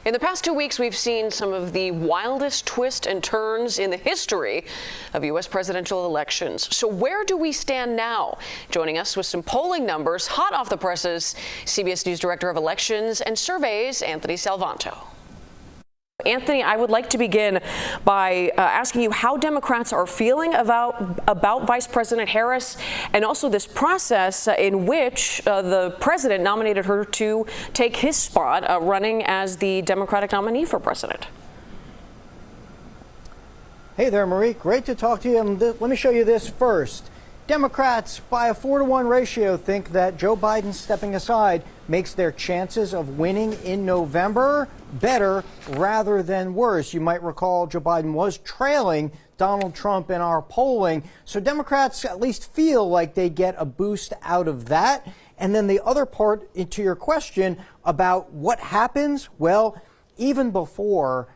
In the past 2 weeks, we've seen some of the wildest twists and turns in the history of U.S. presidential elections. So where do we stand now? Joining us with some polling numbers, hot off the presses, CBS News Director of Elections and Surveys, Anthony Salvanto. Anthony, I would like to begin by asking you how Democrats are feeling about Vice President Harris and also this process in which the president nominated her to take his spot running as the Democratic nominee for president. Hey there, Marie. Great to talk to you. And let me show you this first. Democrats, by a 4-to-1 ratio, think that Joe Biden stepping aside makes their chances of winning in November better rather than worse. You might recall Joe Biden was trailing Donald Trump in our polling. So Democrats at least feel like they get a boost out of that. And then the other part to your question about what happens, well, even before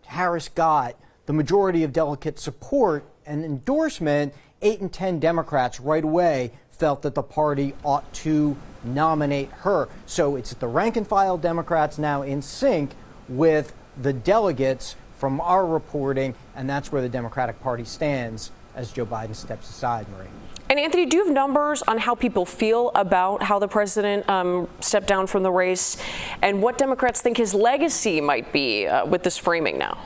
Harris got the majority of delegate support and endorsement, 8 and 10 Democrats right away felt that the party ought to nominate her. So it's the rank and file Democrats now in sync with the delegates from our reporting, and that's where the Democratic Party stands as Joe Biden steps aside, Marie. And Anthony, do you have numbers on how people feel about how the president stepped down from the race and what Democrats think his legacy might be with this framing now?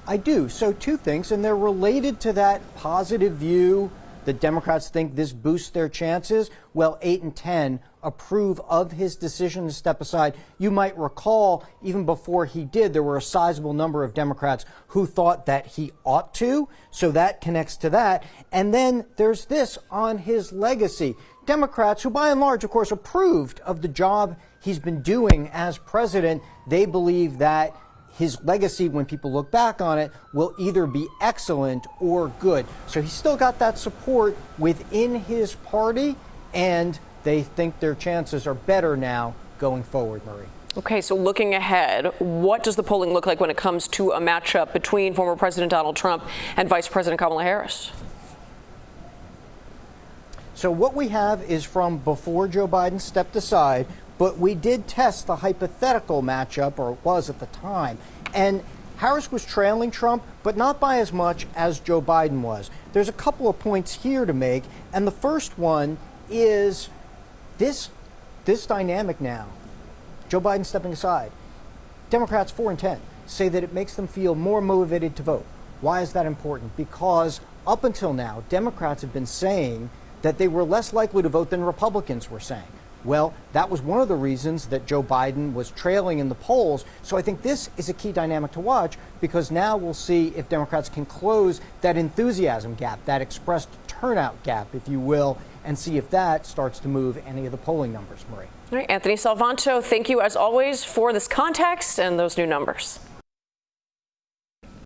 I do. So 2 things, and they're related to that positive view that Democrats think this boosts their chances. Well, 8 and 10 approve of his decision to step aside. You might recall, even before he did, there were a sizable number of Democrats who thought that he ought to. So that connects to that. And then there's this on his legacy. Democrats, who by and large, of course, approved of the job he's been doing as president, they believe that his legacy, when people look back on it, will either be excellent or good. So he's still got that support within his party, and they think their chances are better now going forward, Marie. Okay, so looking ahead, what does the polling look like when it comes to a matchup between former President Donald Trump and Vice President Kamala Harris? So what we have is from before Joe Biden stepped aside, but we did test the hypothetical matchup, or it was at the time. And Harris was trailing Trump, but not by as much as Joe Biden was. There's a couple of points here to make. And the first one is this dynamic now. Joe Biden stepping aside. Democrats 4 and 10 say that it makes them feel more motivated to vote. Why is that important? Because up until now, Democrats have been saying that they were less likely to vote than Republicans were saying. Well, that was one of the reasons that Joe Biden was trailing in the polls. So I think this is a key dynamic to watch, because now we'll see if Democrats can close that enthusiasm gap, that expressed turnout gap, if you will, and see if that starts to move any of the polling numbers, Marie. All right, Anthony Salvanto, thank you as always for this context and those new numbers.